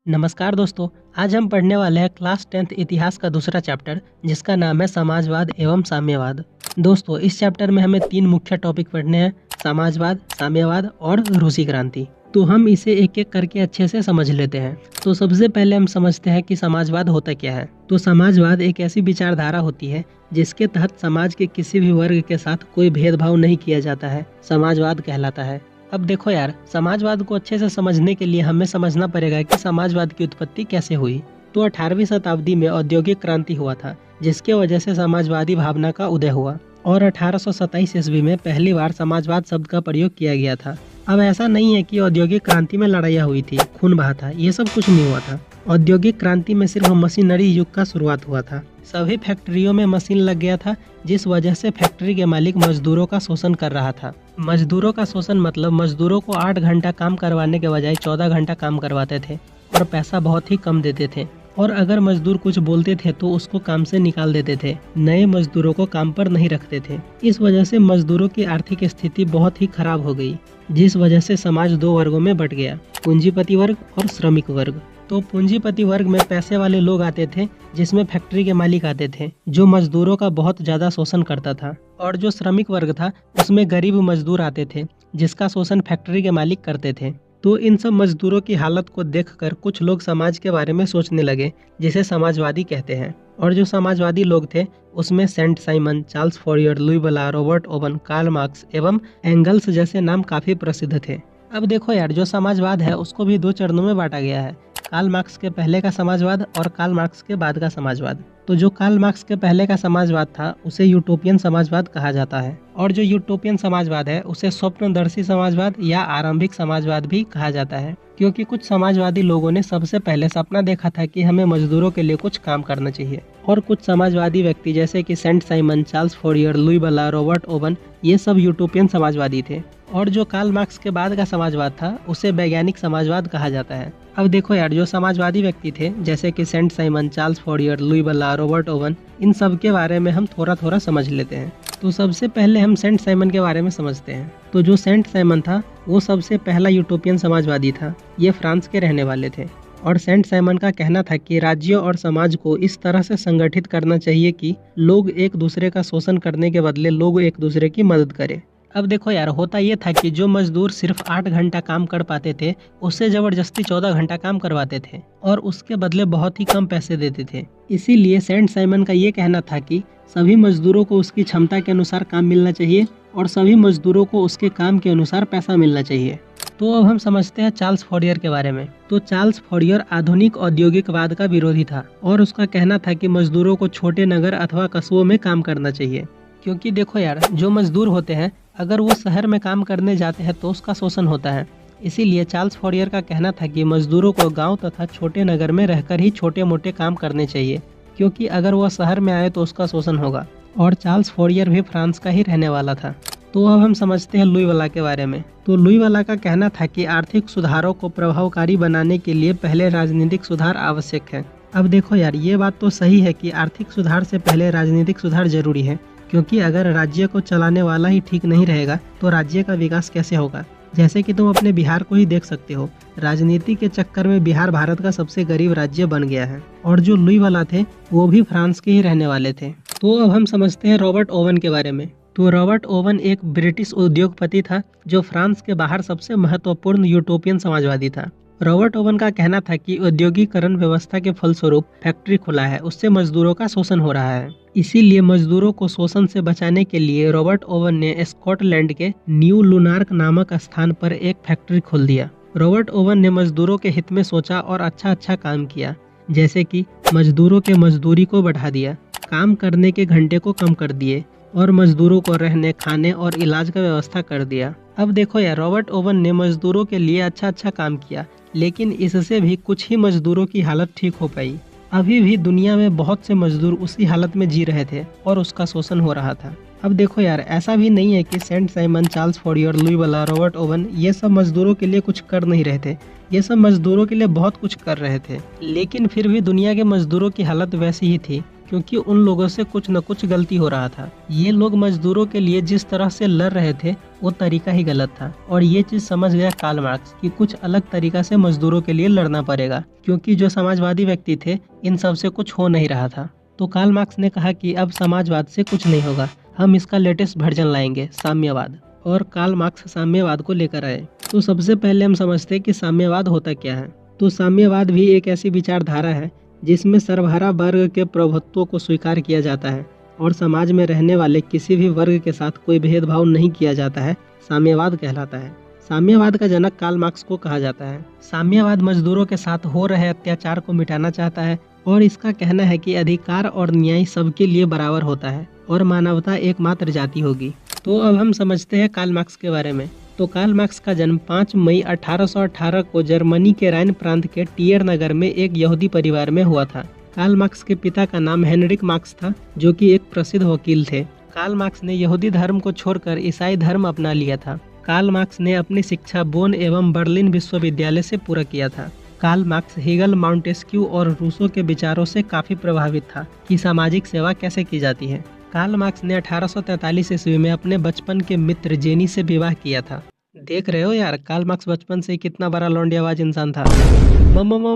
नमस्कार दोस्तों। आज हम पढ़ने वाले हैं क्लास 10th इतिहास का दूसरा चैप्टर, जिसका नाम है समाजवाद एवं साम्यवाद। दोस्तों, इस चैप्टर में हमें 3 मुख्य टॉपिक पढ़ने हैं: समाजवाद, साम्यवाद और रूसी क्रांति। तो हम इसे एक एक करके अच्छे से समझ लेते हैं। तो सबसे पहले हम समझते हैं कि समाजवाद होता क्या है। तो समाजवाद एक ऐसी विचारधारा होती है जिसके तहत समाज के किसी भी वर्ग के साथ कोई भेदभाव नहीं किया जाता है, समाजवाद कहलाता है। अब देखो यार, समाजवाद को अच्छे से समझने के लिए हमें समझना पड़ेगा कि समाजवाद की उत्पत्ति कैसे हुई। तो 18वीं शताब्दी में औद्योगिक क्रांति हुआ था, जिसके वजह से समाजवादी भावना का उदय हुआ और 1827 ईस्वी में पहली बार समाजवाद शब्द का प्रयोग किया गया था। अब ऐसा नहीं है कि औद्योगिक क्रांति में लड़ाइयाँ हुई थी, खून बहा था, ये सब कुछ नहीं हुआ था। औद्योगिक क्रांति में सिर्फ मशीनरी युग का शुरुआत हुआ था। सभी फैक्ट्रियों में मशीन लग गया था, जिस वजह से फैक्ट्री के मालिक मजदूरों का शोषण कर रहा था। मजदूरों का शोषण मतलब मजदूरों को 8 घंटा काम करवाने के बजाय 14 घंटा काम करवाते थे और पैसा बहुत ही कम देते थे। और अगर मजदूर कुछ बोलते थे तो उसको काम से निकाल देते थे, नए मजदूरों को काम पर नहीं रखते थे। इस वजह से मजदूरों की आर्थिक स्थिति बहुत ही खराब हो गई, जिस वजह से समाज 2 वर्गों में बट गया: पूंजीपति वर्ग और श्रमिक वर्ग। तो पूंजीपति वर्ग में पैसे वाले लोग आते थे, जिसमें फैक्ट्री के मालिक आते थे, जो मजदूरों का बहुत ज्यादा शोषण करता था। और जो श्रमिक वर्ग था, उसमें गरीब मजदूर आते थे, जिसका शोषण फैक्ट्री के मालिक करते थे। तो इन सब मजदूरों की हालत को देखकर कुछ लोग समाज के बारे में सोचने लगे, जिसे समाजवादी कहते हैं। और जो समाजवादी लोग थे, उसमें Saint Simon, Charles Fourier, Louis वला, रॉबर्ट ओवन, कार्ल मार्क्स एवं एंगल्स जैसे नाम काफी प्रसिद्ध थे। अब देखो यार, जो समाजवाद है उसको भी 2 चरणों में बांटा गया है: कार्ल मार्क्स के पहले का समाजवाद और कार्ल मार्क्स के बाद का समाजवाद। तो जो कार्ल मार्क्स के पहले का समाजवाद था, उसे यूटोपियन समाजवाद कहा जाता है। और जो यूटोपियन समाजवाद है, उसे स्वप्नदर्शी समाजवाद या आरंभिक समाजवाद भी कहा जाता है, क्योंकि कुछ समाजवादी लोगों ने सबसे पहले सपना देखा था कि हमें मजदूरों के लिए कुछ काम करना चाहिए। और कुछ समाजवादी व्यक्ति जैसे कि Saint Simon, Charles Fourier, Louis वला, रॉबर्ट ओवन, ये सब यूटोपियन समाजवादी थे। और जो कार्ल मार्क्स के बाद का समाजवाद था, उसे वैज्ञानिक समाजवाद कहा जाता है। अब देखो यार, जो समाजवादी व्यक्ति थे जैसे कि Saint Simon, Charles Fourier, Louis वला, रॉबर्ट ओवन, इन सब के बारे में हम थोड़ा थोड़ा समझ लेते हैं। तो सबसे पहले हम सेंट साइमन के बारे में समझते हैं। तो जो सेंट साइमन था, वो सबसे पहला यूटोपियन समाजवादी था। ये फ्रांस के रहने वाले थे। और सेंट साइमन का कहना था कि राज्यों और समाज को इस तरह से संगठित करना चाहिए कि लोग एक दूसरे का शोषण करने के बदले लोग एक दूसरे की मदद करें। अब देखो यार, होता ये था कि जो मजदूर सिर्फ 8 घंटा काम कर पाते थे, उससे जबरदस्ती 14 घंटा काम करवाते थे और उसके बदले बहुत ही कम पैसे देते थे। इसीलिए सेंट साइमन का ये कहना था कि सभी मजदूरों को उसकी क्षमता के अनुसार काम मिलना चाहिए और सभी मजदूरों को उसके काम के अनुसार पैसा मिलना चाहिए। तो अब हम समझते हैं चार्ल्स फॉरियर के बारे में। तो चार्ल्स फॉरियर आधुनिक औद्योगिकवाद का विरोधी था और उसका कहना था कि मजदूरों को छोटे नगर अथवा कस्बों में काम करना चाहिए। क्योंकि देखो यार, जो मजदूर होते हैं, अगर वो शहर में काम करने जाते हैं तो उसका शोषण होता है। इसीलिए चार्ल्स फॉरियर का कहना था कि मजदूरों को गांव तथा छोटे नगर में रहकर ही छोटे मोटे काम करने चाहिए, क्योंकि अगर वह शहर में आए तो उसका शोषण होगा। और चार्ल्स फॉरियर भी फ्रांस का ही रहने वाला था। तो अब हम समझते हैं लुई वला के बारे में। तो लुई वला का कहना था कि आर्थिक सुधारों को प्रभावकारी बनाने के लिए पहले राजनीतिक सुधार आवश्यक है। अब देखो यार, ये बात तो सही है कि आर्थिक सुधार से पहले राजनीतिक सुधार जरूरी है, क्योंकि अगर राज्य को चलाने वाला ही ठीक नहीं रहेगा तो राज्य का विकास कैसे होगा। जैसे कि तुम अपने बिहार को ही देख सकते हो, राजनीति के चक्कर में बिहार भारत का सबसे गरीब राज्य बन गया है। और जो लुई वला थे, वो भी फ्रांस के ही रहने वाले थे। तो अब हम समझते हैं रॉबर्ट ओवन के बारे में। तो रॉबर्ट ओवन एक ब्रिटिश उद्योगपति था, जो फ्रांस के बाहर सबसे महत्वपूर्ण यूटोपियन समाजवादी था। रॉबर्ट ओवन का कहना था कि औद्योगिकरण व्यवस्था के फलस्वरूप फैक्ट्री खुला है, उससे मजदूरों का शोषण हो रहा है। इसीलिए मजदूरों को शोषण से बचाने के लिए रॉबर्ट ओवन ने स्कॉटलैंड के न्यू लुनार्क नामक स्थान पर एक फैक्ट्री खोल दिया। रॉबर्ट ओवन ने मजदूरों के हित में सोचा और अच्छा काम किया, जैसे कि मजदूरों के मजदूरी को बढ़ा दिया, काम करने के घंटे को कम कर दिए और मजदूरों को रहने, खाने और इलाज का व्यवस्था कर दिया। अब देखो यार, रॉबर्ट ओवन ने मजदूरों के लिए अच्छा काम किया, लेकिन इससे भी कुछ ही मजदूरों की हालत ठीक हो पाई। अभी भी दुनिया में बहुत से मजदूर उसी हालत में जी रहे थे और उसका शोषण हो रहा था। अब देखो यार, ऐसा भी नहीं है कि Saint Simon, Charles Fourier, Louis वला, रॉबर्ट ओवन ये सब मजदूरों के लिए कुछ कर नहीं रहे थे। ये सब मजदूरों के लिए बहुत कुछ कर रहे थे, लेकिन फिर भी दुनिया के मजदूरों की हालत वैसी ही थी क्योंकि उन लोगों से कुछ न कुछ गलती हो रहा था। ये लोग मजदूरों के लिए जिस तरह से लड़ रहे थे वो तरीका ही गलत था, और ये चीज समझ गया कार्ल मार्क्स कि कुछ अलग तरीका से मजदूरों के लिए लड़ना पड़ेगा, क्योंकि जो समाजवादी व्यक्ति थे इन सब से कुछ हो नहीं रहा था। तो कार्ल मार्क्स ने कहा कि अब समाजवाद से कुछ नहीं होगा, हम इसका लेटेस्ट वर्जन लाएंगे, साम्यवाद। और कार्ल मार्क्स साम्यवाद को लेकर आए। तो सबसे पहले हम समझते हैं कि साम्यवाद होता क्या है। तो साम्यवाद भी एक ऐसी विचारधारा है जिसमें सर्वहारा वर्ग के प्रभुत्व को स्वीकार किया जाता है और समाज में रहने वाले किसी भी वर्ग के साथ कोई भेदभाव नहीं किया जाता है, साम्यवाद कहलाता है। साम्यवाद का जनक कार्ल मार्क्स को कहा जाता है। साम्यवाद मजदूरों के साथ हो रहे अत्याचार को मिटाना चाहता है और इसका कहना है कि अधिकार और न्याय सबके लिए बराबर होता है और मानवता एकमात्र जाति होगी। तो अब हम समझते हैं कार्ल मार्क्स के बारे में। तो कार्ल मार्क्स का जन्म 5 मई 1818 को जर्मनी के राइन प्रांत के टियर नगर में एक यहूदी परिवार में हुआ था। कार्ल मार्क्स के पिता का नाम हेनरिक मार्क्स था, जो कि एक प्रसिद्ध वकील थे। कार्ल मार्क्स ने यहूदी धर्म को छोड़कर ईसाई धर्म अपना लिया था। कार्ल मार्क्स ने अपनी शिक्षा बोन एवं बर्लिन विश्वविद्यालय से पूरा किया था। कार्ल मार्क्स हेगल, माउंटेस्क्यू और रूसो के विचारों से काफी प्रभावित था कि सामाजिक सेवा कैसे की जाती है। कार्ल मार्क्स ने 1843 ईस्वी में अपने बचपन के मित्र जेनी से विवाह किया था। देख रहे हो यार, कार्ल मार्क्स बचपन से कितना बड़ा लौंडियाबाज इंसान था।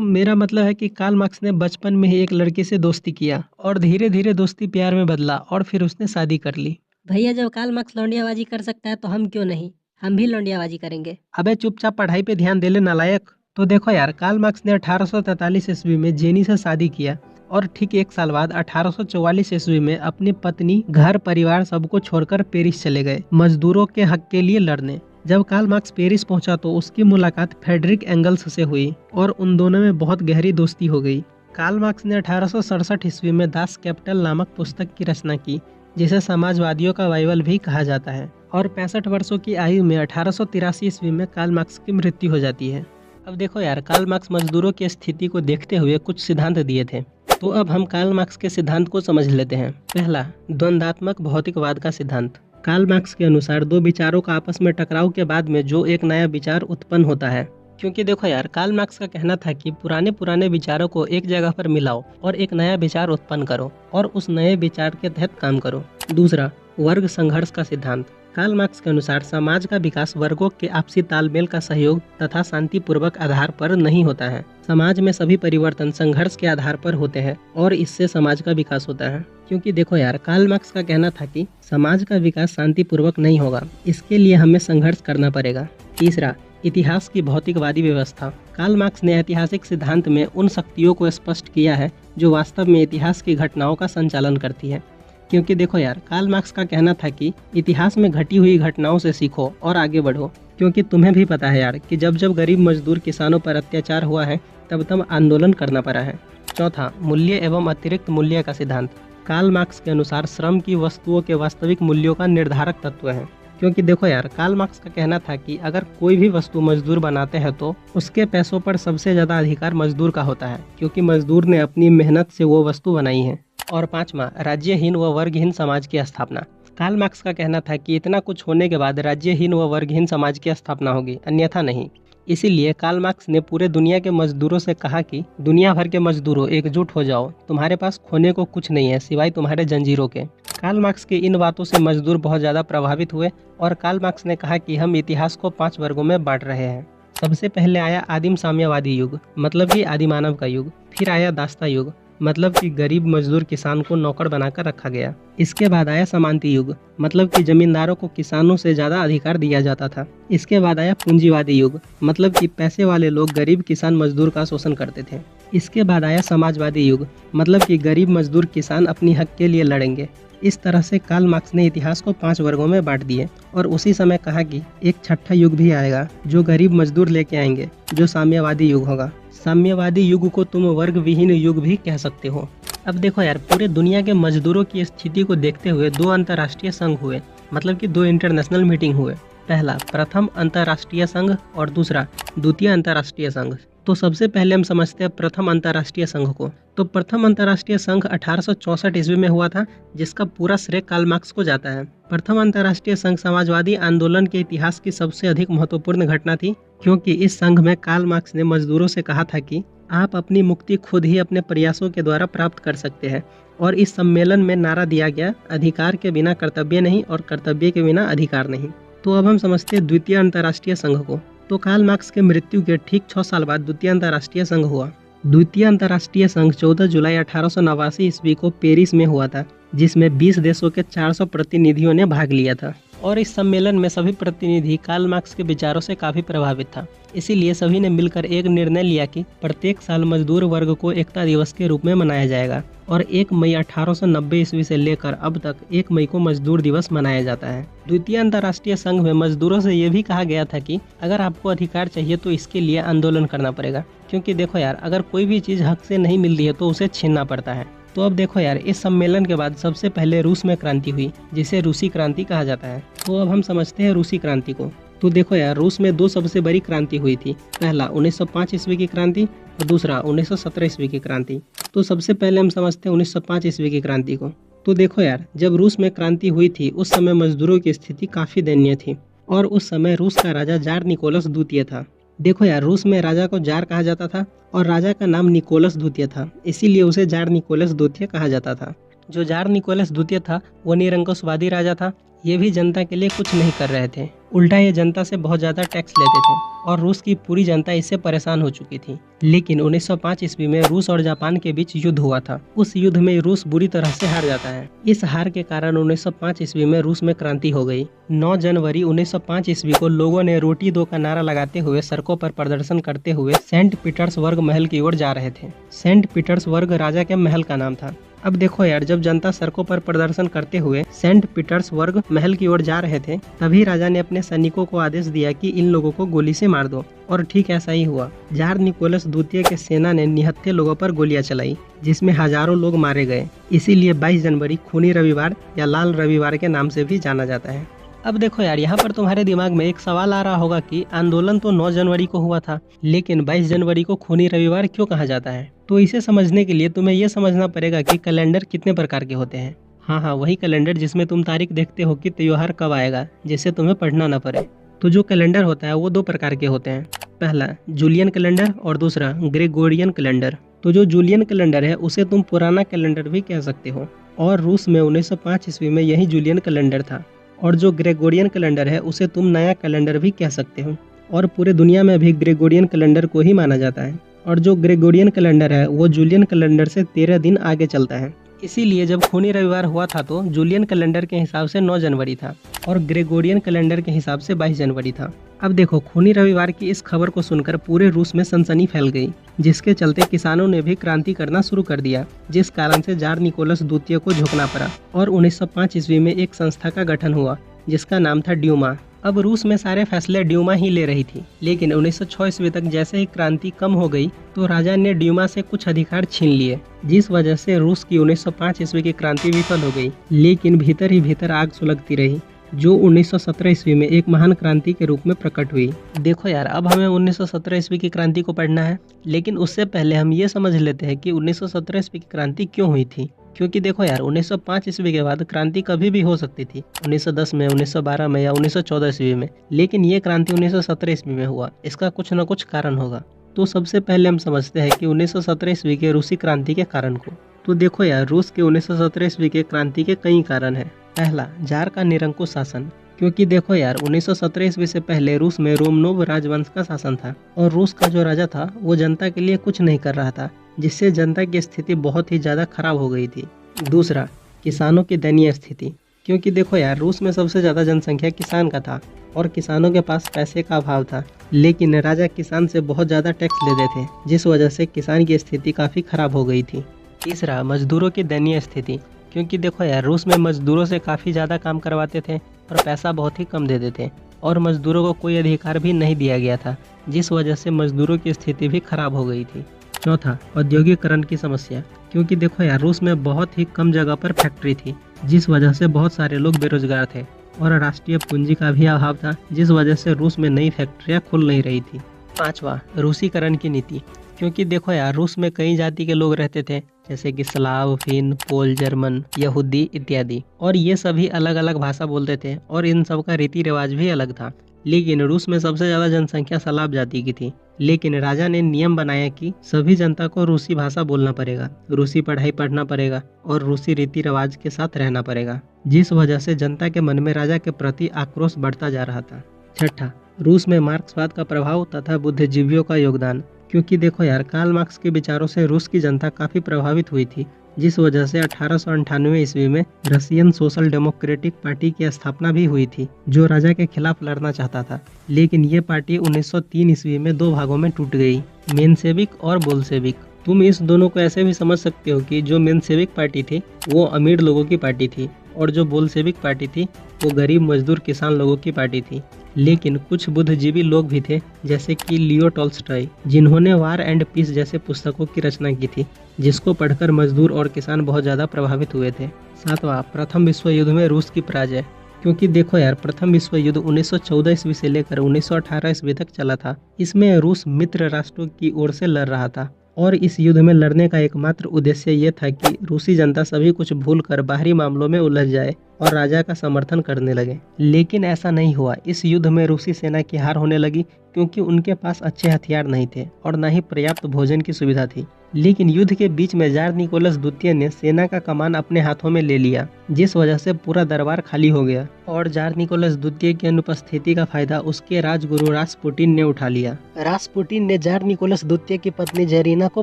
मेरा मतलब है कि कार्ल मार्क्स ने बचपन में ही एक लड़की से दोस्ती किया और धीरे धीरे दोस्ती प्यार में बदला और फिर उसने शादी कर ली। भैया जब कार्ल मार्क्स लौंडियाबाजी कर सकता है तो हम क्यों नहीं, हम भी लौंडियाबाजी करेंगे। अबे चुपचाप पढ़ाई पे ध्यान दे ले नालायक। तो देखो यार, कार्ल मार्क्स ने 1843 ईस्वी में जेनी से शादी किया और ठीक एक साल बाद 1844 ईस्वी में अपनी पत्नी, घर परिवार सबको छोड़कर पेरिस चले गए मजदूरों के हक के लिए लड़ने। जब कार्ल मार्क्स पेरिस पहुंचा तो उसकी मुलाकात फ्रेडरिक एंगल्स से हुई और उन दोनों में बहुत गहरी दोस्ती हो गई। कार्ल मार्क्स ने 1867 ईस्वी में दास कैपिटल नामक पुस्तक की रचना की, जिसे समाजवादियों का बाइबल भी कहा जाता है। और 65 वर्षों की आयु में 1883 ईस्वी में कार्ल मार्क्स की मृत्यु हो जाती है। अब देखो यार, कार्ल मार्क्स मजदूरों की स्थिति को देखते हुए कुछ सिद्धांत दिए थे। तो अब हम कार्ल मार्क्स के सिद्धांत को समझ लेते हैं। पहला, द्वंद्वात्मक भौतिकवाद का सिद्धांत। कार्ल मार्क्स के अनुसार दो विचारों का आपस में टकराव के बाद में जो एक नया विचार उत्पन्न होता है। क्योंकि देखो यार, कार्ल मार्क्स का कहना था कि पुराने विचारों को एक जगह पर मिलाओ और एक नया विचार उत्पन्न करो और उस नए विचार के तहत काम करो। दूसरा, वर्ग संघर्ष का सिद्धांत। कार्ल मार्क्स के अनुसार समाज का विकास वर्गों के आपसी तालमेल का सहयोग तथा शांतिपूर्वक आधार पर नहीं होता है। समाज में सभी परिवर्तन संघर्ष के आधार पर होते हैं और इससे समाज का विकास होता है। क्योंकि देखो यार, कार्ल मार्क्स का कहना था कि समाज का विकास शांतिपूर्वक नहीं होगा, इसके लिए हमें संघर्ष करना पड़ेगा। तीसरा, इतिहास की भौतिकवादी व्यवस्था। कार्ल मार्क्स ने ऐतिहासिक सिद्धांत में उन शक्तियों को स्पष्ट किया है जो वास्तव में इतिहास की घटनाओं का संचालन करती है। क्योंकि देखो यार, कार्ल मार्क्स का कहना था कि इतिहास में घटी हुई घटनाओं से सीखो और आगे बढ़ो। क्योंकि तुम्हें भी पता है यार कि जब जब गरीब मजदूर किसानों पर अत्याचार हुआ है तब तब आंदोलन करना पड़ा है। चौथा, मूल्य एवं अतिरिक्त मूल्य का सिद्धांत। कार्ल मार्क्स के अनुसार श्रम की वस्तुओं के वास्तविक मूल्यों का निर्धारक तत्व है। क्योंकि देखो यार, कार्ल मार्क्स का कहना था कि अगर कोई भी वस्तु मजदूर बनाते हैं तो उसके पैसों पर सबसे ज्यादा अधिकार मजदूर का होता है, क्योंकि मजदूर ने अपनी मेहनत से वो वस्तु बनाई है। और पांचवा, राज्यहीन व वर्गहीन समाज की स्थापना। कार्ल मार्क्स का कहना था कि इतना कुछ होने के बाद राज्यहीन व वर्गहीन समाज की स्थापना होगी, अन्यथा नहीं। इसीलिए कार्ल मार्क्स ने पूरे दुनिया के मजदूरों से कहा कि दुनिया भर के मजदूरों एकजुट हो जाओ, तुम्हारे पास खोने को कुछ नहीं है सिवाय तुम्हारे जंजीरों के। कार्ल मार्क्स की इन बातों से मजदूर बहुत ज़्यादा प्रभावित हुए और कार्ल मार्क्स ने कहा कि हम इतिहास को 5 वर्गों में बांट रहे हैं। सबसे पहले आया आदिम साम्यवादी युग, मतलब कि आदिमानव का युग। फिर आया दास्ता युग, मतलब कि गरीब मजदूर किसान को नौकर बनाकर रखा गया। इसके बाद आया समांती युग, मतलब कि जमींदारों को किसानों से ज्यादा अधिकार दिया जाता था। इसके बाद आया पूंजीवादी युग, मतलब कि पैसे वाले लोग गरीब किसान मजदूर का शोषण करते थे। इसके बाद आया समाजवादी युग, मतलब कि गरीब मजदूर किसान अपनी हक के लिए लड़ेंगे। इस तरह से कार्ल मार्क्स ने इतिहास को 5 वर्गों में बांट दिए और उसी समय कहा कि एक छठा युग भी आएगा जो गरीब मजदूर लेके आएंगे, जो साम्यवादी युग होगा। साम्यवादी युग को तुम वर्ग विहीन युग भी कह सकते हो। अब देखो यार, पूरे दुनिया के मजदूरों की स्थिति को देखते हुए 2 अंतर्राष्ट्रीय संघ हुए, मतलब कि 2 इंटरनेशनल मीटिंग हुए। पहला प्रथम अंतर्राष्ट्रीय संघ और दूसरा द्वितीय अंतर्राष्ट्रीय संघ। तो सबसे पहले हम समझते हैं प्रथम अंतर्राष्ट्रीय संघ को। तो प्रथम अंतर्राष्ट्रीय संघ 1864 ईस्वी में हुआ था, जिसका पूरा श्रेय कार्ल मार्क्स को जाता है। प्रथम अंतर्राष्ट्रीय संघ समाजवादी आंदोलन के इतिहास की सबसे अधिक महत्वपूर्ण घटना थी, क्योंकि इस संघ में कार्ल मार्क्स ने मजदूरों से कहा था कि आप अपनी मुक्ति खुद ही अपने प्रयासों के द्वारा प्राप्त कर सकते हैं। और इस सम्मेलन में नारा दिया गया, अधिकार के बिना कर्तव्य नहीं और कर्तव्य के बिना अधिकार नहीं। तो अब हम समझते हैं द्वितीय अंतर्राष्ट्रीय संघ को। तो कार्ल मार्क्स के मृत्यु के ठीक 6 साल बाद द्वितीय अंतर्राष्ट्रीय संघ हुआ। द्वितीय अंतर्राष्ट्रीय संघ 14 जुलाई 1889 ईस्वी को पेरिस में हुआ था, जिसमें 20 देशों के 400 प्रतिनिधियों ने भाग लिया था। और इस सम्मेलन में सभी प्रतिनिधि कार्ल मार्क्स के विचारों से काफी प्रभावित था। इसीलिए सभी ने मिलकर एक निर्णय लिया कि प्रत्येक साल मजदूर वर्ग को एकता दिवस के रूप में मनाया जाएगा। और 1 मई 1890 ईस्वी से लेकर अब तक 1 मई को मजदूर दिवस मनाया जाता है। द्वितीय अंतर्राष्ट्रीय संघ में मजदूरों से ये भी कहा गया था कि अगर आपको अधिकार चाहिए तो इसके लिए आंदोलन करना पड़ेगा, क्योंकि देखो यार, अगर कोई भी चीज़ हक से नहीं मिल रही है तो उसे छीनना पड़ता है। तो अब देखो यार, इस सम्मेलन के बाद सबसे पहले रूस में क्रांति हुई, जिसे रूसी क्रांति कहा जाता है। तो अब हम समझते हैं रूसी क्रांति को। तो देखो यार, रूस में 2 सबसे बड़ी क्रांति हुई थी। पहला 1905 ईस्वी की क्रांति और दूसरा 1917 ईस्वी की क्रांति। तो सबसे पहले हम समझते हैं 1905 ईस्वी की क्रांति को। तो देखो यार, जब रूस में क्रांति हुई थी उस समय मजदूरों की स्थिति काफ़ी दयनीय थी। और उस समय रूस का राजा जार निकोलस द्वितीय था। देखो यार, रूस में राजा को जार कहा जाता था और राजा का नाम निकोलस द्वितीय था, इसीलिए उसे जार निकोलस द्वितीय कहा जाता था। जो जार निकोलस द्वितीय था वो निरंकुशवादी राजा था। ये भी जनता के लिए कुछ नहीं कर रहे थे, उल्टा ये जनता से बहुत ज़्यादा टैक्स लेते थे और रूस की पूरी जनता इससे परेशान हो चुकी थी। लेकिन 1905 ईस्वी में रूस और जापान के बीच युद्ध हुआ था। उस युद्ध में रूस बुरी तरह से हार जाता है। इस हार के कारण 1905 ईस्वी में रूस में क्रांति हो गई। 9 जनवरी 1905 ईस्वी को लोगों ने रोटी दो का नारा लगाते हुए सड़कों पर प्रदर्शन करते हुए सेंट पीटर्सबर्ग महल की ओर जा रहे थे। सेंट पीटर्सबर्ग राजा के महल का नाम था। अब देखो यार, जब जनता सड़कों पर प्रदर्शन करते हुए सेंट पीटर्सबर्ग महल की ओर जा रहे थे, तभी राजा ने अपने सैनिकों को आदेश दिया कि इन लोगों को गोली से मार दो। और ठीक ऐसा ही हुआ। जार निकोलस द्वितीय के सेना ने निहत्थे लोगों पर गोलियां चलाई, जिसमें हजारों लोग मारे गए। इसीलिए 22 जनवरी खूनी रविवार या लाल रविवार के नाम से भी जाना जाता है। अब देखो यार, यहाँ पर तुम्हारे दिमाग में एक सवाल आ रहा होगा कि आंदोलन तो 9 जनवरी को हुआ था, लेकिन 22 जनवरी को खूनी रविवार क्यों कहा जाता है? तो इसे समझने के लिए तुम्हें यह समझना पड़ेगा कि कैलेंडर कितने प्रकार के होते हैं। हाँ, वही कैलेंडर जिसमें तुम तारीख देखते हो कि त्योहार कब आएगा, जिससे तुम्हें पढ़ना न पड़े। तो जो कैलेंडर होता है वो 2 प्रकार के होते हैं। पहला जूलियन कैलेंडर और दूसरा ग्रेगोरियन कैलेंडर। तो जो जूलियन कैलेंडर है उसे तुम पुराना कैलेंडर भी कह सकते हो, और रूस में 1905 ईस्वी में यही जूलियन कैलेंडर था। और जो ग्रेगोरियन कैलेंडर है उसे तुम नया कैलेंडर भी कह सकते हो, और पूरे दुनिया में भी ग्रेगोरियन कैलेंडर को ही माना जाता है। और जो ग्रेगोरियन कैलेंडर है वो जूलियन कैलेंडर से 13 दिन आगे चलता है। इसीलिए जब खूनी रविवार हुआ था तो जूलियन कैलेंडर के हिसाब से 9 जनवरी था और ग्रेगोरियन कैलेंडर के हिसाब से 22 जनवरी था। अब देखो, खूनी रविवार की इस खबर को सुनकर पूरे रूस में सनसनी फैल गई, जिसके चलते किसानों ने भी क्रांति करना शुरू कर दिया, जिस कारण से जार निकोलस द्वितीय को झुकना पड़ा। और 1905 ईस्वी में एक संस्था का गठन हुआ जिसका नाम था ड्यूमा। अब रूस में सारे फैसले ड्यूमा ही ले रही थी, लेकिन 1906 ईस्वी तक जैसे ही क्रांति कम हो गई तो राजा ने ड्यूमा से कुछ अधिकार छीन लिए, जिस वजह से रूस की 1905 ईस्वी की क्रांति विफल हो गई। लेकिन भीतर ही भीतर आग सुलगती रही, जो 1917 ईस्वी में एक महान क्रांति के रूप में प्रकट हुई। देखो यार, अब हमें 1917 ईस्वी की क्रांति को पढ़ना है, लेकिन उससे पहले हम ये समझ लेते हैं कि 1917 ईस्वी की क्रांति क्यों हुई थी। क्योंकि देखो यार, 1905 ईस्वी के बाद क्रांति कभी भी हो सकती थी, 1910 में, 1912 में या 1914 ईस्वी में, लेकिन ये क्रांति 1917 ईस्वी में हुआ। इसका कुछ न कुछ कारण होगा। तो सबसे पहले हम समझते हैं कि 1917 ईस्वी के रूसी क्रांति के कारण को। तो देखो यार, रूस के 1917 ईस्वी के क्रांति के कई कारण हैं। पहला, जार का निरंकुश शासन। क्योंकि देखो यार, 1917 ईस्वी से पहले रूस में रोमनोव राजवंश का शासन था और रूस का जो राजा था वो जनता के लिए कुछ नहीं कर रहा था, जिससे जनता की स्थिति बहुत ही ज़्यादा खराब हो गई थी। दूसरा, किसानों की दयनीय स्थिति। क्योंकि देखो यार, रूस में सबसे ज़्यादा जनसंख्या किसान का था और किसानों के पास पैसे का अभाव था, लेकिन राजा किसान से बहुत ज़्यादा टैक्स लेते थे, जिस वजह से किसान की स्थिति काफ़ी खराब हो गई थी। तीसरा, मजदूरों की दयनीय स्थिति। क्योंकि देखो यार, रूस में मजदूरों से काफ़ी ज़्यादा काम करवाते थे और पैसा बहुत ही कम देते थे, और मजदूरों को कोई अधिकार भी नहीं दिया गया था, जिस वजह से मजदूरों की स्थिति भी खराब हो गई थी। चौथा, औद्योगिकरण की समस्या। क्योंकि देखो यार, रूस में बहुत ही कम जगह पर फैक्ट्री थी, जिस वजह से बहुत सारे लोग बेरोजगार थे, और राष्ट्रीय पूंजी का भी अभाव था, जिस वजह से रूस में नई फैक्ट्रियाँ खुल नहीं रही थी। पांचवा, रूसीकरण की नीति। क्योंकि देखो यार, रूस में कई जाति के लोग रहते थे, जैसे कि स्लाव, फिन, पोल, जर्मन, यहूदी इत्यादि, और ये सभी अलग अलग भाषा बोलते थे और इन सब का रीति रिवाज भी अलग था। लेकिन रूस में सबसे ज्यादा जनसंख्या स्लाव जाति की थी। लेकिन राजा ने नियम बनाया कि सभी जनता को रूसी भाषा बोलना पड़ेगा, रूसी पढ़ाई पढ़ना पड़ेगा और रूसी रीति रिवाज के साथ रहना पड़ेगा, जिस वजह से जनता के मन में राजा के प्रति आक्रोश बढ़ता जा रहा था। छठा, रूस में मार्क्सवाद का प्रभाव तथा बुद्धिजीवियों का योगदान। क्योंकि देखो यार, कार्ल मार्क्स के विचारों से रूस की जनता काफी प्रभावित हुई थी, जिस वजह से 1898 ईस्वी में रशियन सोशल डेमोक्रेटिक पार्टी की स्थापना भी हुई थी, जो राजा के खिलाफ लड़ना चाहता था। लेकिन ये पार्टी 1903 ईस्वी में 2 भागों में टूट गई, मेनसेविक और बोल्शेविक। तुम इस दोनों को ऐसे भी समझ सकते हो कि जो मेनसेविक पार्टी थी वो अमीर लोगों की पार्टी थी और जो बोल्शेविक पार्टी थी वो गरीब मजदूर किसान लोगों की पार्टी थी। लेकिन कुछ बुद्धिजीवी लोग भी थे, जैसे कि लियो टॉल्स्टॉय, जिन्होंने वार एंड पीस जैसे पुस्तकों की रचना की थी, जिसको पढ़कर मजदूर और किसान बहुत ज़्यादा प्रभावित हुए थे। सातवां, प्रथम विश्व युद्ध में रूस की पराजय। क्योंकि देखो यार, प्रथम विश्व युद्ध 1914 ईस्वी से लेकर 1918 ईस्वी तक चला था। इसमें रूस मित्र राष्ट्रों की ओर से लड़ रहा था और इस युद्ध में लड़ने का एकमात्र उद्देश्य ये था कि रूसी जनता सभी कुछ भूलकर बाहरी मामलों में उलझ जाए और राजा का समर्थन करने लगे। लेकिन ऐसा नहीं हुआ। इस युद्ध में रूसी सेना की हार होने लगी, क्योंकि उनके पास अच्छे हथियार नहीं थे और न ही पर्याप्त भोजन की सुविधा थी। लेकिन युद्ध के बीच में जार निकोलस द्वितीय ने सेना का कमान अपने हाथों में ले लिया, जिस वजह से पूरा दरबार खाली हो गया और जार निकोलस द्वितीय की अनुपस्थिति का फायदा उसके राजगुरु रासपुटिन ने उठा लिया। रासपुटिन ने जार निकोलस द्वितीय की पत्नी जरीना को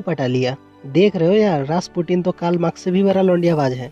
पटा लिया। देख रहे हो यार, रासपुटिन तो कार्ल मार्क्स से भी बड़ा लौंडियाबाज है।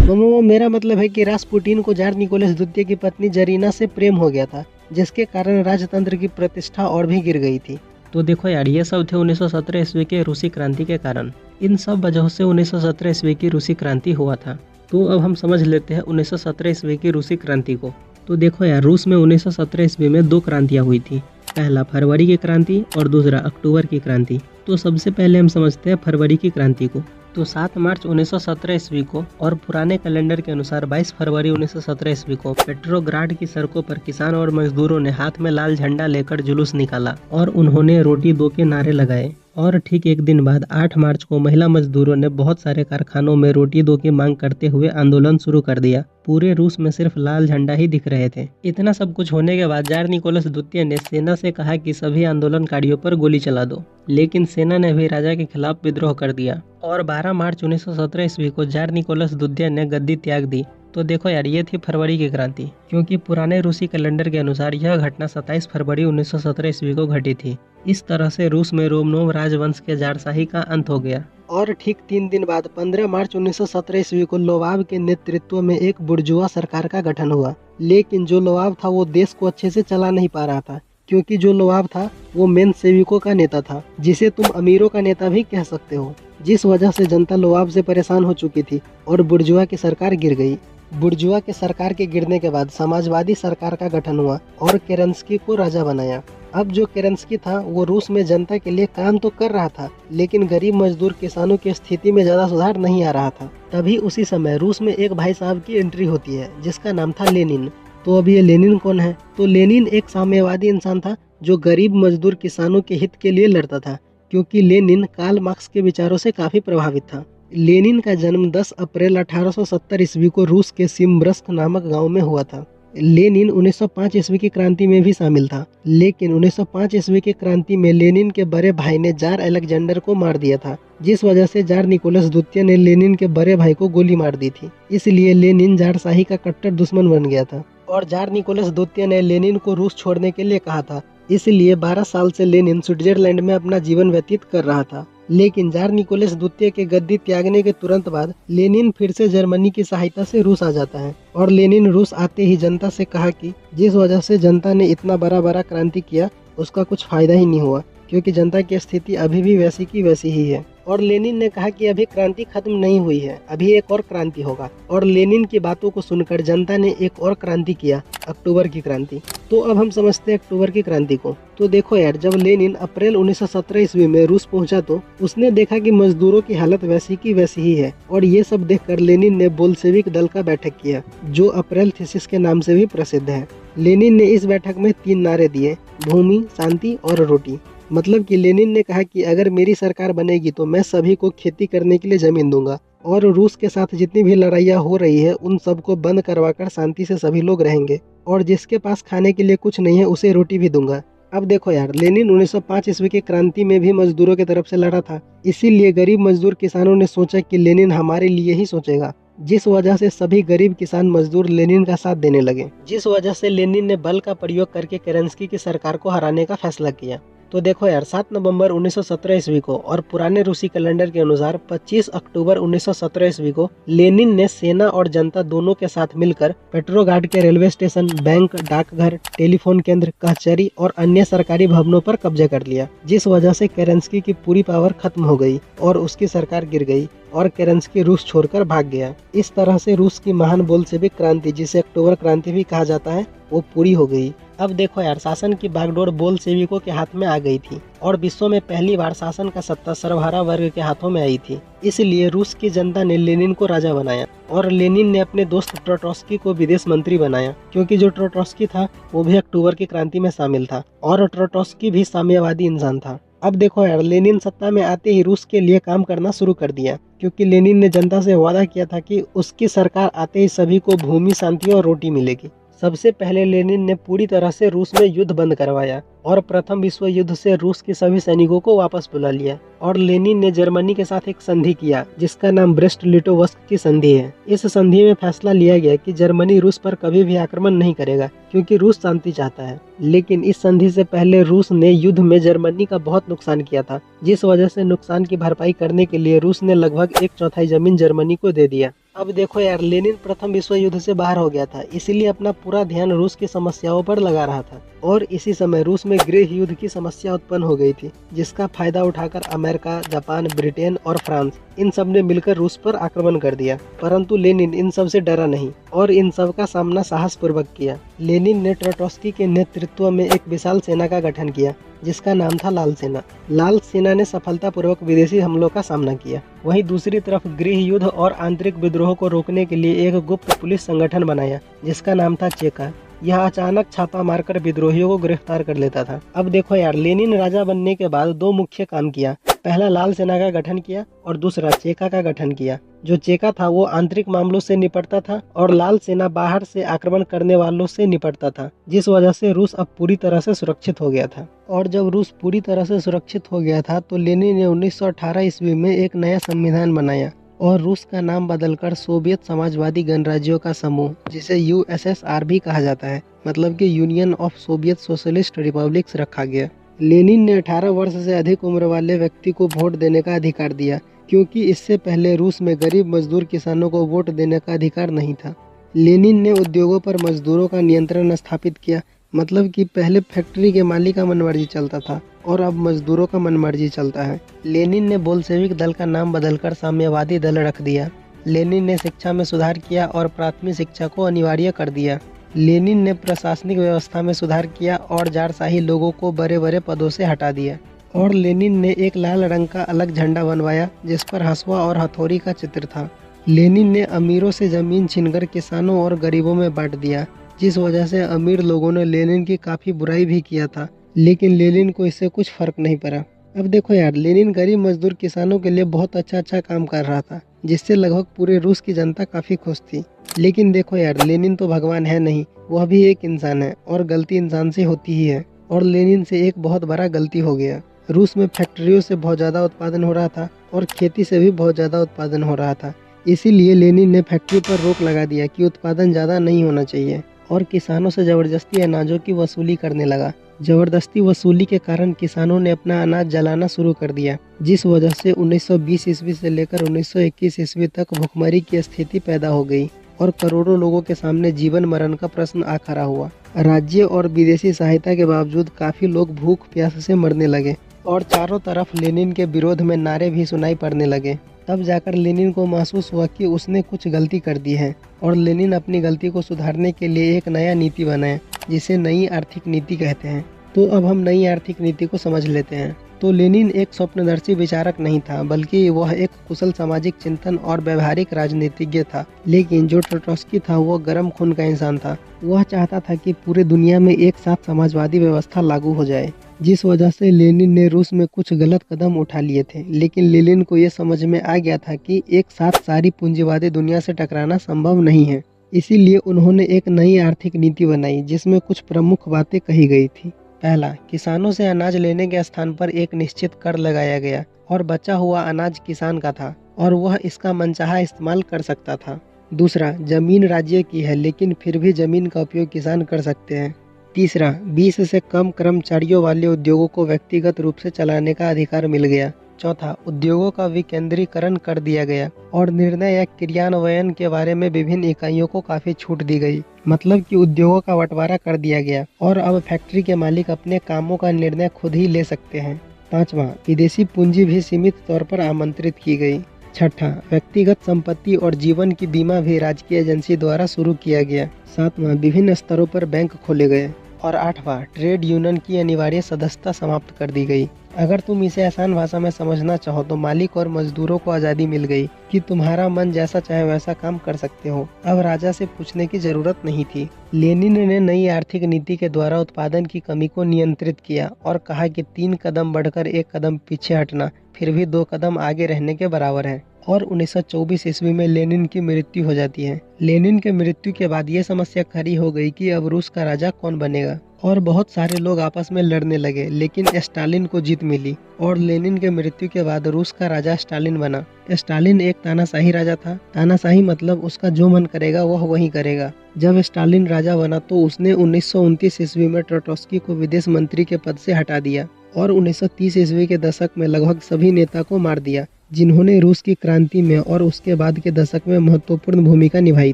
तो मेरा मतलब है कि रासपुटिन को जार निकोलस द्वितीय की पत्नी जरीना से प्रेम हो गया था, जिसके कारण राजतंत्र की प्रतिष्ठा और भी गिर गई थी। तो देखो यार, ये सब थे 1917 ईस्वी के रूसी क्रांति के कारण। इन सब वजहों से 1917 ईस्वी की रूसी क्रांति हुआ था। तो अब हम समझ लेते हैं 1917 ईस्वी की रूसी क्रांति को। तो देखो यार, रूस में 1917 ईस्वी में 2 क्रांतियां हुई थी। पहला फरवरी की क्रांति और दूसरा अक्टूबर की क्रांति। तो सबसे पहले हम समझते हैं फरवरी की क्रांति को। तो 7 मार्च 1917 ईस्वी को और पुराने कैलेंडर के अनुसार 22 फरवरी 1917 ईस्वी को पेट्रोग्राड की सड़कों पर किसान और मजदूरों ने हाथ में लाल झंडा लेकर जुलूस निकाला और उन्होंने रोटी दो के नारे लगाए। और ठीक एक दिन बाद 8 मार्च को महिला मजदूरों ने बहुत सारे कारखानों में रोटी दो की मांग करते हुए आंदोलन शुरू कर दिया। पूरे रूस में सिर्फ लाल झंडा ही दिख रहे थे। इतना सब कुछ होने के बाद जार निकोलस द्वितीय ने सेना से कहा कि सभी आंदोलनकारियों पर गोली चला दो, लेकिन सेना ने भी राजा के खिलाफ विद्रोह कर दिया और 12 मार्च 1917 ईस्वी को जार निकोलस द्वितीय ने गद्दी त्याग दी। तो देखो यार, ये थी फरवरी की क्रांति, क्योंकि पुराने रूसी कैलेंडर के अनुसार यह घटना 27 फरवरी 1917 ईस्वी को घटी थी। इस तरह से रूस में रोमनोव राजवंश के जारशाही का अंत हो गया। और ठीक 3 दिन बाद 15 मार्च 1917 ईस्वी को लोवाब के नेतृत्व में एक बुर्जुआ सरकार का गठन हुआ। लेकिन जो लोवाब था वो देश को अच्छे से चला नहीं पा रहा था, क्योंकि जो लोवाब था वो मेनसेविकों का नेता था, जिसे तुम अमीरों का नेता भी कह सकते हो। जिस वजह से जनता लोवाब से परेशान हो चुकी थी और बुर्जुआ की सरकार गिर गई। बुर्जुआ के सरकार के गिरने के बाद समाजवादी सरकार का गठन हुआ और केरेंस्की को राजा बनाया। अब जो केरेंस्की था वो रूस में जनता के लिए काम तो कर रहा था, लेकिन गरीब मजदूर किसानों की स्थिति में ज्यादा सुधार नहीं आ रहा था। तभी उसी समय रूस में एक भाई साहब की एंट्री होती है, जिसका नाम था लेनिन। तो अब ये लेनिन कौन है? तो लेनिन एक साम्यवादी इंसान था जो गरीब मजदूर किसानों के हित के लिए लड़ता था, क्योंकि लेनिन कार्ल मार्क्स के विचारों से काफी प्रभावित था। लेनिन का जन्म 10 अप्रैल 1870 ईस्वी को रूस के सिम्ब्रस्क नामक गांव में हुआ था। लेनिन 1905 ईस्वी की क्रांति में भी शामिल था, लेकिन 1905 ईस्वी की क्रांति में लेनिन के बड़े भाई ने जार अलेक्जेंडर को मार दिया था, जिस वजह से जार निकोलस द्वितीय ने लेनिन के बड़े भाई को गोली मार दी थी। इसलिए लेनिन जारशाही का कट्टर दुश्मन बन गया था और जार निकोलस द्वितीय ने लेनिन को रूस छोड़ने के लिए कहा था। इसलिए 12 साल से लेनिन स्विट्जरलैंड में अपना जीवन व्यतीत कर रहा था। लेकिन जार निकोलस द्वितीय के गद्दी त्यागने के तुरंत बाद लेनिन फिर से जर्मनी की सहायता से रूस आ जाता है और लेनिन रूस आते ही जनता से कहा कि जिस वजह से जनता ने इतना बड़ा क्रांति किया उसका कुछ फायदा ही नहीं हुआ, क्योंकि जनता की स्थिति अभी भी वैसी की वैसी ही है। और लेनिन ने कहा कि अभी क्रांति खत्म नहीं हुई है, अभी एक और क्रांति होगा। और लेनिन की बातों को सुनकर जनता ने एक और क्रांति किया, अक्टूबर की क्रांति। तो अब हम समझते हैं अक्टूबर की क्रांति को। तो देखो यार, जब लेनिन अप्रैल 1917 ईस्वी में रूस पहुंचा तो उसने देखा कि मजदूरों की हालत वैसी की वैसी ही है। और ये सब देखकर लेनिन ने बोल्शेविक दल का बैठक किया, जो अप्रैल थीसिस के नाम से भी प्रसिद्ध है। लेनिन ने इस बैठक में 3 नारे दिए, भूमि, शांति और रोटी। मतलब कि लेनिन ने कहा कि अगर मेरी सरकार बनेगी तो मैं सभी को खेती करने के लिए जमीन दूंगा और रूस के साथ जितनी भी लड़ाइयाँ हो रही है उन सबको बंद करवाकर शांति से सभी लोग रहेंगे। और जिसके पास खाने के लिए कुछ नहीं है उसे रोटी भी दूंगा। अब देखो यार, लेनिन 1905 ईस्वी की क्रांति में भी मजदूरों की तरफ से लड़ा था। इसीलिए गरीब मजदूर किसानों ने सोचा कि लेनिन हमारे लिए ही सोचेगा, जिस वजह से सभी गरीब किसान मजदूर लेनिन का साथ देने लगे। जिस वजह से लेनिन ने बल का प्रयोग करके केरेंस्की की सरकार को हराने का फैसला किया। तो देखो यार, 7 नवंबर 1917 ईस्वी को और पुराने रूसी कैलेंडर के अनुसार 25 अक्टूबर 1917 ईस्वी को लेनिन ने सेना और जनता दोनों के साथ मिलकर पेट्रोग्राड के रेलवे स्टेशन, बैंक, डाकघर, टेलीफोन केंद्र, कचहरी और अन्य सरकारी भवनों पर कब्जा कर लिया, जिस वजह से केरेंस्की की पूरी पावर खत्म हो गई और उसकी सरकार गिर गई और केरेंस्की रूस छोड़कर भाग गया। इस तरह से रूस की महान बोल्शेविक क्रांति, जिसे अक्टूबर क्रांति भी कहा जाता है, वो पूरी हो गई। अब देखो यार, शासन की बागडोर बोल्शेविकों के हाथ में आ गई थी और विश्व में पहली बार शासन का सत्ता सर्वहारा वर्ग के हाथों में आई थी। इसलिए रूस की जनता ने लेनिन को राजा बनाया और लेनिन ने अपने दोस्त ट्रोट्स्की को विदेश मंत्री बनाया, क्योंकि जो ट्रोट्स्की था वो भी अक्टूबर की क्रांति में शामिल था और ट्रोट्स्की भी साम्यवादी इंसान था। अब देखो यार, लेनिन सत्ता में आते ही रूस के लिए काम करना शुरू कर दिया, क्योंकि लेनिन ने जनता से वादा किया था कि उसकी सरकार आते ही सभी को भूमि, शांति और रोटी मिलेगी। सबसे पहले लेनिन ने पूरी तरह से रूस में युद्ध बंद करवाया और प्रथम विश्व युद्ध से रूस के सभी सैनिकों को वापस बुला लिया। और लेनिन ने जर्मनी के साथ एक संधि किया, जिसका नाम ब्रेस्ट लिटोवस्क की संधि है। इस संधि में फैसला लिया गया कि जर्मनी रूस पर कभी भी आक्रमण नहीं करेगा, क्योंकि रूस शांति चाहता है। लेकिन इस संधि से पहले रूस ने युद्ध में जर्मनी का बहुत नुकसान किया था, जिस वजह से नुकसान की भरपाई करने के लिए रूस ने लगभग 1/4 जमीन जर्मनी को दे दिया। अब देखो यार, लेनिन प्रथम विश्व युद्ध से बाहर हो गया था, इसीलिए अपना पूरा ध्यान रूस की समस्याओं पर लगा रहा था। और इसी समय रूस में गृह युद्ध की समस्या उत्पन्न हो गई थी, जिसका फायदा उठाकर अमेरिका, जापान, ब्रिटेन और फ्रांस, इन सब ने मिलकर रूस पर आक्रमण कर दिया। परंतु लेनिन इन सब से डरा नहीं और इन सब का सामना साहस पूर्वक किया। लेनिन ने ट्रोट्स्की के नेतृत्व में एक विशाल सेना का गठन किया, जिसका नाम था लाल सेना। लाल सेना ने सफलतापूर्वक विदेशी हमलों का सामना किया। वहीं दूसरी तरफ गृह युद्ध और आंतरिक विद्रोह को रोकने के लिए एक गुप्त पुलिस संगठन बनाया, जिसका नाम था चेका। यह अचानक छापा मारकर विद्रोहियों को गिरफ्तार कर लेता था। अब देखो यार, लेनिन राजा बनने के बाद 2 मुख्य काम किया। पहला लाल सेना का गठन किया और दूसरा चेका का गठन किया। जो चेका था वो आंतरिक मामलों से निपटता था और लाल सेना बाहर से आक्रमण करने वालों से निपटता था, जिस वजह से रूस अब पूरी तरह से सुरक्षित हो गया था। और जब रूस पूरी तरह से सुरक्षित हो गया था तो लेनिन ने 1918 ईस्वी में एक नया संविधान बनाया और रूस का नाम बदलकर सोवियत समाजवादी गणराज्यों का समूह, जिसे यूएसएसआर भी कहा जाता है, मतलब कि union of Soviet socialist republics, रखा गया। लेनिन ने 18 वर्ष से अधिक उम्र वाले व्यक्ति को वोट देने का अधिकार दिया, क्योंकि इससे पहले रूस में गरीब मजदूर किसानों को वोट देने का अधिकार नहीं था। लेनिन ने उद्योगों पर मजदूरों का नियंत्रण स्थापित किया, मतलब कि पहले फैक्ट्री के मालिक का मनमर्जी चलता था और अब मजदूरों का मनमर्जी चलता है। लेनिन ने बोल्शेविक दल का नाम बदलकर साम्यवादी दल रख दिया। लेनिन ने शिक्षा में सुधार किया और प्राथमिक शिक्षा को अनिवार्य कर दिया। लेनिन ने प्रशासनिक व्यवस्था में सुधार किया और जारशाही लोगों को बड़े बड़े पदों से हटा दिया। और लेनिन ने एक लाल रंग का अलग झंडा बनवाया, जिस पर हंसुआ और हथौड़ी का चित्र था। लेनिन ने अमीरों से जमीन छीनकर किसानों और गरीबों में बांट दिया, जिस वजह से अमीर लोगों ने लेनिन की काफ़ी बुराई भी किया था, लेकिन लेनिन को इससे कुछ फर्क नहीं पड़ा। अब देखो यार, लेनिन गरीब मजदूर किसानों के लिए बहुत अच्छा काम कर रहा था, जिससे लगभग पूरे रूस की जनता काफ़ी खुश थी। लेकिन देखो यार, लेनिन तो भगवान है नहीं, वह भी एक इंसान है और गलती इंसान से होती ही है। और लेनिन से एक बहुत बड़ा गलती हो गया। रूस में फैक्ट्रियों से बहुत ज़्यादा उत्पादन हो रहा था और खेती से भी बहुत ज़्यादा उत्पादन हो रहा था। इसीलिए लेनिन ने फैक्ट्री पर रोक लगा दिया कि उत्पादन ज़्यादा नहीं होना चाहिए और किसानों से ज़बरदस्ती अनाजों की वसूली करने लगा। ज़बरदस्ती वसूली के कारण किसानों ने अपना अनाज जलाना शुरू कर दिया, जिस वजह से 1920 ईस्वी से लेकर 1921 ईस्वी तक भुखमरी की स्थिति पैदा हो गई और करोड़ों लोगों के सामने जीवन मरण का प्रश्न आ खड़ा हुआ। राज्य और विदेशी सहायता के बावजूद काफ़ी लोग भूख प्यास से मरने लगे और चारों तरफ लेनिन के विरोध में नारे भी सुनाई पड़ने लगे। तब जाकर लेनिन को महसूस हुआ कि उसने कुछ गलती कर दी है और लेनिन अपनी गलती को सुधारने के लिए एक नया नीति बनाया, जिसे नई आर्थिक नीति कहते हैं। तो अब हम नई आर्थिक नीति को समझ लेते हैं। तो लेनिन एक स्वप्नदर्शी विचारक नहीं था, बल्कि वह एक कुशल सामाजिक चिंतन और व्यवहारिक राजनीतिज्ञ था। लेकिन जो ट्रोट्स्की था वो गर्म खून का इंसान था। वह चाहता था कि पूरे दुनिया में एक साथ समाजवादी व्यवस्था लागू हो जाए, जिस वजह से लेनिन ने रूस में कुछ गलत कदम उठा लिए थे। लेकिन लेनिन को ये समझ में आ गया था कि एक साथ सारी पूंजीवादी दुनिया से टकराना संभव नहीं है। इसीलिए उन्होंने एक नई आर्थिक नीति बनाई जिसमें कुछ प्रमुख बातें कही गई थी। पहला, किसानों से अनाज लेने के स्थान पर एक निश्चित कर लगाया गया और बचा हुआ अनाज किसान का था और वह इसका मनचाहा इस्तेमाल कर सकता था। दूसरा, जमीन राज्य की है लेकिन फिर भी जमीन का उपयोग किसान कर सकते हैं। तीसरा, 20 से कम कर्मचारियों वाले उद्योगों को व्यक्तिगत रूप से चलाने का अधिकार मिल गया। चौथा, उद्योगों का विकेंद्रीकरण कर दिया गया और निर्णय या क्रियान्वयन के बारे में विभिन्न इकाइयों को काफी छूट दी गई। मतलब कि उद्योगों का बंटवारा कर दिया गया और अब फैक्ट्री के मालिक अपने कामों का निर्णय खुद ही ले सकते हैं। पांचवा, विदेशी पूंजी भी सीमित तौर पर आमंत्रित की गई। छठा, व्यक्तिगत संपत्ति और जीवन की बीमा भी राजकीय एजेंसी द्वारा शुरू किया गया। सातवां, विभिन्न स्तरों पर बैंक खोले गए। और आठवां, ट्रेड यूनियन की अनिवार्य सदस्यता समाप्त कर दी गई। अगर तुम इसे आसान भाषा में समझना चाहो तो मालिक और मजदूरों को आज़ादी मिल गई कि तुम्हारा मन जैसा चाहे वैसा काम कर सकते हो। अब राजा से पूछने की जरूरत नहीं थी। लेनिन ने नई आर्थिक नीति के द्वारा उत्पादन की कमी को नियंत्रित किया और कहा कि 3 कदम बढ़कर 1 कदम पीछे हटना फिर भी 2 कदम आगे रहने के बराबर है। और 1924 ईस्वी में लेनिन की मृत्यु हो जाती है। लेनिन के मृत्यु के बाद ये समस्या खड़ी हो गई कि अब रूस का राजा कौन बनेगा और बहुत सारे लोग आपस में लड़ने लगे, लेकिन स्टालिन को जीत मिली और लेनिन के मृत्यु के बाद रूस का राजा स्टालिन बना। स्टालिन एक तानाशाही राजा था। तानाशाही मतलब उसका जो मन करेगा वह वही करेगा। जब स्टालिन राजा बना तो उसने 1929 ईस्वी में ट्रोट्स्की को विदेश मंत्री के पद से हटा दिया और 1930 ईस्वी के दशक में लगभग सभी नेता को मार दिया जिन्होंने रूस की क्रांति में और उसके बाद के दशक में महत्वपूर्ण भूमिका निभाई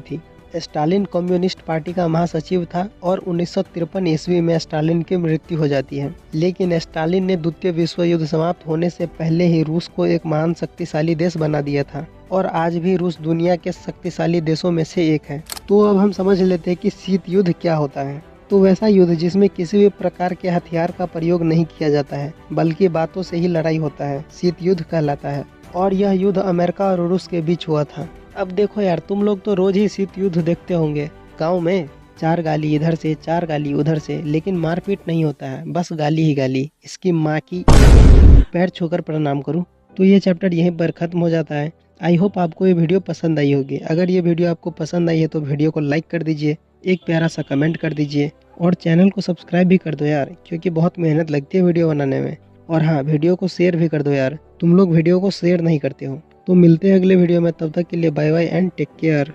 थी। स्टालिन कम्युनिस्ट पार्टी का महासचिव था और 1953 ईस्वी में स्टालिन की मृत्यु हो जाती है। लेकिन स्टालिन ने द्वितीय विश्व युद्ध समाप्त होने से पहले ही रूस को एक महान शक्तिशाली देश बना दिया था और आज भी रूस दुनिया के शक्तिशाली देशों में से एक है। तो अब हम समझ लेते हैं कि शीत युद्ध क्या होता है। तो वैसा युद्ध जिसमें किसी भी प्रकार के हथियार का प्रयोग नहीं किया जाता है बल्कि बातों से ही लड़ाई होता है, शीत युद्ध कहलाता है। और यह युद्ध अमेरिका और रूस के बीच हुआ था। अब देखो यार, तुम लोग तो रोज ही शीत युद्ध देखते होंगे गांव में, 4 गाली इधर से 4 गाली उधर से, लेकिन मारपीट नहीं होता है, बस गाली ही गाली। इसकी माँ की पैर छूकर प्रणाम करूं। तो ये चैप्टर यहीं पर खत्म हो जाता है। आई होप आपको ये वीडियो पसंद आई होगी। अगर ये वीडियो आपको पसंद आई है तो वीडियो को लाइक कर दीजिए, एक प्यारा सा कमेंट कर दीजिए और चैनल को सब्सक्राइब भी कर दो यार, क्योंकि बहुत मेहनत लगती है वीडियो बनाने में। और हाँ, वीडियो को शेयर भी कर दो यार, तुम लोग वीडियो को शेयर नहीं करते हो। तो मिलते हैं अगले वीडियो में, तब तक के लिए bye bye and take care.